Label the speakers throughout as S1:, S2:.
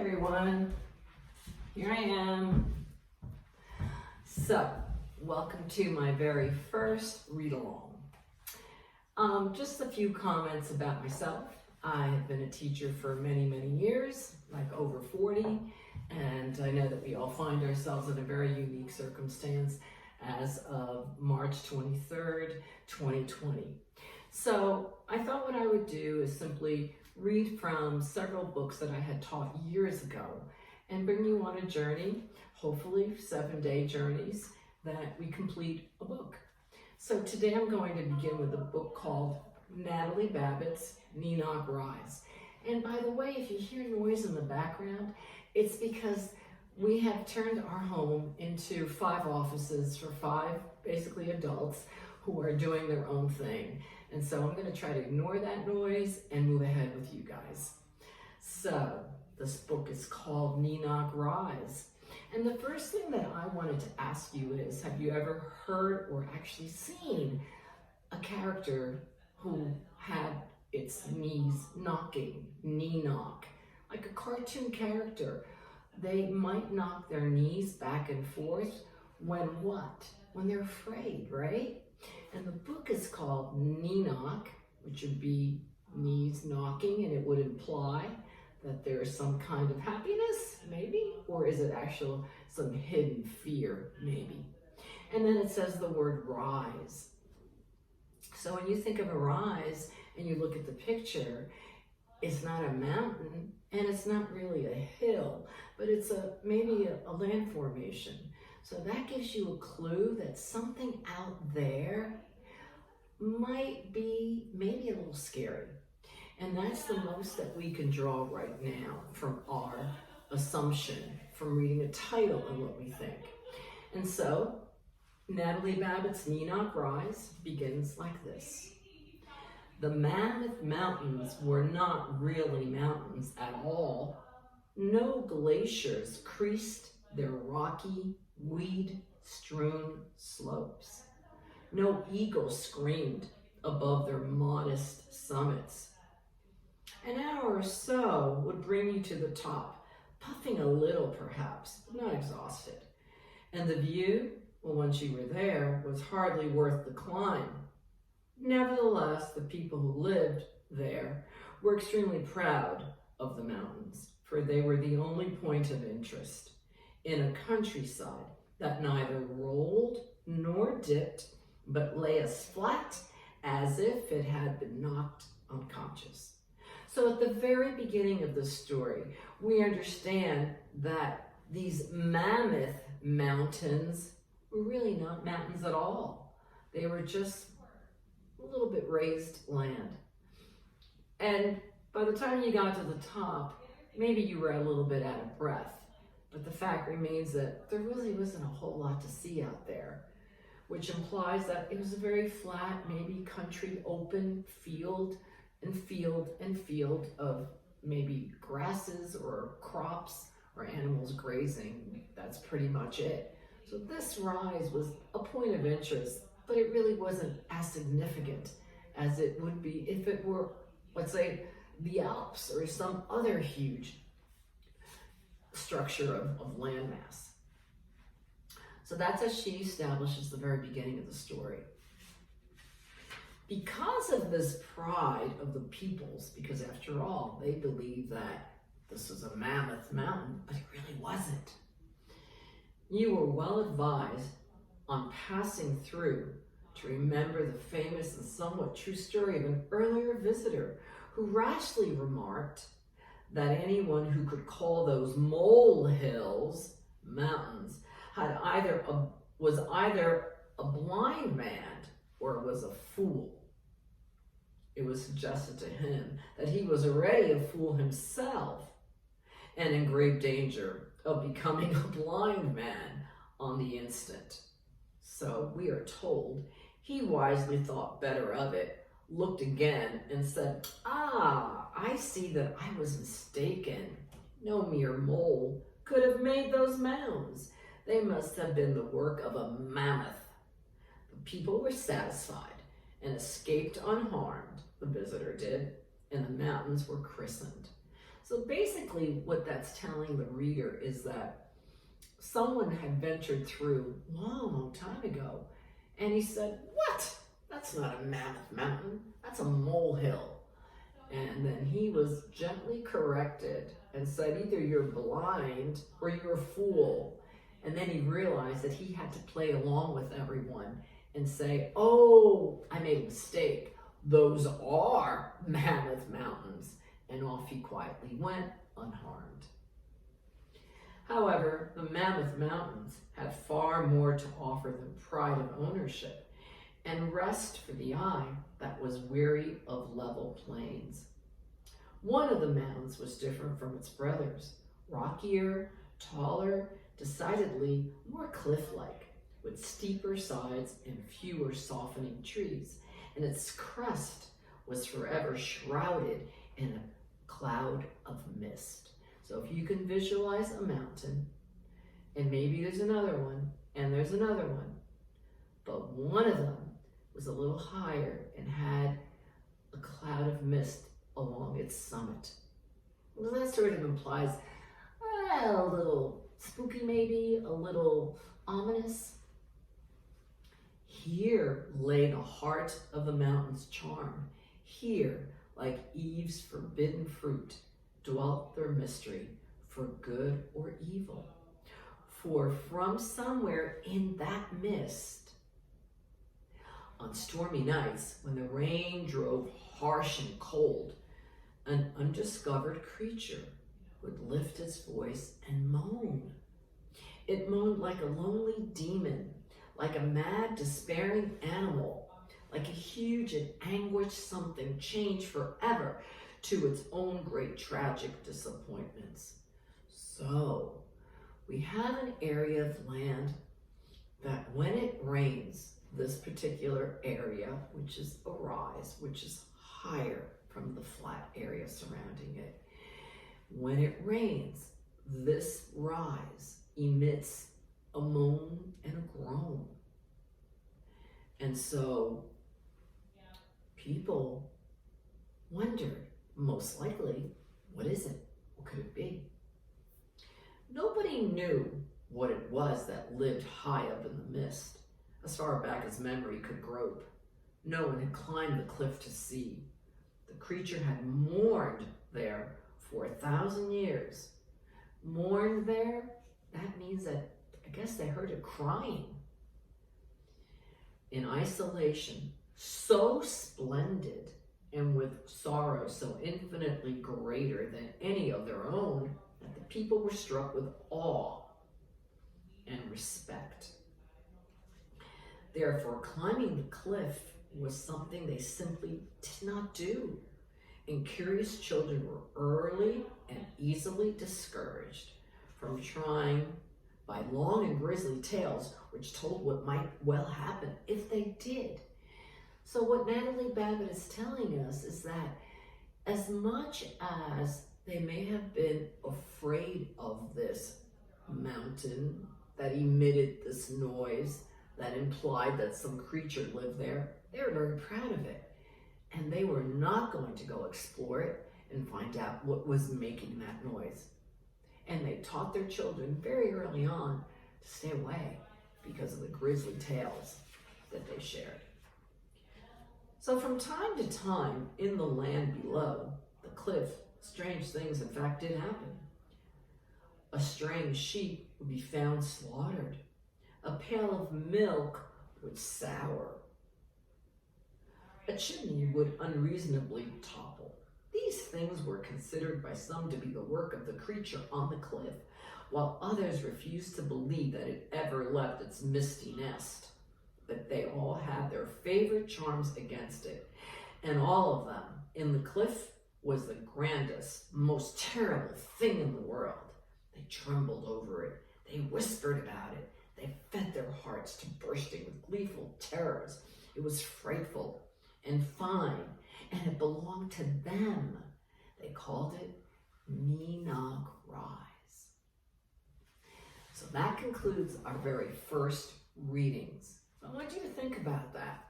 S1: everyone, here I am. So, welcome to my very first read-along. Just a few comments about myself. I have been a teacher for many, many years, like over 40, and I know that we all find ourselves in a very unique circumstance as of March 23rd, 2020. So I thought what I would do is simply read from several books that I had taught years ago and bring you on a journey, hopefully 7-day journeys, that we complete a book. So today I'm going to begin with a book called Natalie Babbitt's Kneeknock Rise. And by the way, if you hear noise in the background, it's because we have turned our home into 5 offices for 5 basically adults who are doing their own thing. And so I'm going to try to ignore that noise and move ahead with you guys. So this book is called Kneeknock Rise. And the first thing that I wanted to ask you is, have you ever heard or actually seen a character who had its knees knocking, knee knock, like a cartoon character? They might knock their knees back and forth when what? When they're afraid, right? And the book is called Kneeknock, which would be knees knocking, and it would imply that there's some kind of happiness, maybe, or is it actually some hidden fear, maybe? And then it says the word rise. So when you think of a rise and you look at the picture, it's not a mountain and it's not really a hill, but it's maybe a land formation. So that gives you a clue that something out there might be maybe a little scary. And that's the most that we can draw right now from our assumption, from reading a title and what we think. And so, Natalie Babbitt's Kneeknock Rise begins like this. The Mammoth Mountains were not really mountains at all. No glaciers creased their rocky, weed-strewn slopes. No eagle screamed above their modest summits. An hour or so would bring you to the top, puffing a little perhaps, but not exhausted. And the view, well, once you were there, was hardly worth the climb. Nevertheless, the people who lived there were extremely proud of the mountains, for they were the only point of interest in a countryside that neither rolled nor dipped, but lay as flat as if it had been knocked unconscious. So at the very beginning of the story, we understand that these mammoth mountains were really not mountains at all. They were just a little bit raised land. And by the time you got to the top, maybe you were a little bit out of breath. But the fact remains that there really wasn't a whole lot to see out there, which implies that it was a very flat, maybe country, open field and field and field of maybe grasses or crops or animals grazing. That's pretty much it. So this rise was a point of interest, but it really wasn't as significant as it would be if it were, let's say, the Alps or some other huge structure of landmass. So that's as she establishes the very beginning of the story. Because of this pride of the peoples, because after all, they believe that this was a mammoth mountain, but it really wasn't. You were well advised on passing through to remember the famous and somewhat true story of an earlier visitor who rashly remarked that anyone who could call those molehills mountains was either a blind man or was a fool. It was suggested to him that he was already a fool himself and in grave danger of becoming a blind man on the instant. So we are told he wisely thought better of it, looked again and said, I see that I was mistaken. No mere mole could have made those mounds. They must have been the work of a mammoth. The people were satisfied and escaped unharmed, the visitor did, and the mountains were christened. So So basically what that's telling the reader is that someone had ventured through a long, long time ago, and he said, "What? That's not a mammoth mountain, that's a molehill." And then he was gently corrected and said, either you're blind or you're a fool. And then he realized that he had to play along with everyone and say, "Oh, I made a mistake. Those are mammoth mountains." And off he quietly went, unharmed. However, the Mammoth Mountains had far more to offer than pride of ownership and rest for the eye that was weary of level plains. One of the mountains was different from its brothers, rockier, taller, decidedly more cliff-like, with steeper sides and fewer softening trees, and its crest was forever shrouded in a cloud of mist. So if you can visualize a mountain, and maybe there's another one, and there's another one, but one of them was a little higher and had a cloud of mist along its summit. Well, that sort of implies a little spooky, maybe, a little ominous. Here lay the heart of the mountain's charm. Here, like Eve's forbidden fruit, dwelt their mystery for good or evil. For from somewhere in that mist, on stormy nights when the rain drove harsh and cold, an undiscovered creature would lift its voice and moan. It moaned like a lonely demon, like a mad, despairing animal, like a huge and anguished something chained forever to its own great tragic disappointments. So, we have an area of land that when it rains, this particular area, which is a rise, which is higher from the flat area surrounding it, when it rains, this rise emits a moan and a groan. And so people wondered, most likely, what is it? What could it be? Nobody knew what it was that lived high up in the mist, as far back as memory could grope. No one had climbed the cliff to see. The creature had mourned there for 1,000 years. Mourned there, that means that, I guess they heard it crying. In isolation, so splendid and with sorrow so infinitely greater than any of their own, that the people were struck with awe and respect. Therefore, climbing the cliff was something they simply did not do, and curious children were early and easily discouraged from trying by long and grisly tales which told what might well happen if they did. So what Natalie Babbitt is telling us is that as much as they may have been afraid of this mountain that emitted this noise that implied that some creature lived there, they were very proud of it. And they were not going to go explore it and find out what was making that noise. And they taught their children very early on to stay away because of the grisly tales that they shared. So from time to time in the land below the cliff, strange things in fact did happen. A straying sheep would be found slaughtered. A pail of milk would sour. A chimney would unreasonably topple. These things were considered by some to be the work of the creature on the cliff, while others refused to believe that it ever left its misty nest. But they all had their favorite charms against it, and all of them in the cliff was the grandest, most terrible thing in the world. They trembled over it. They whispered about it. They fed their hearts to bursting with gleeful terrors. It was frightful and fine, and it belonged to them. They called it Kneeknock Rise. So that concludes our very first readings. I want you to think about that.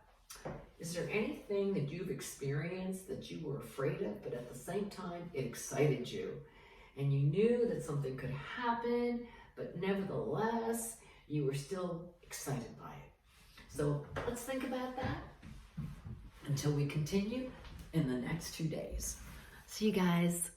S1: Is there anything that you've experienced that you were afraid of, but at the same time, it excited you? And you knew that something could happen, but nevertheless, you were still excited by it. So let's think about that until we continue in the next 2 days. See you guys.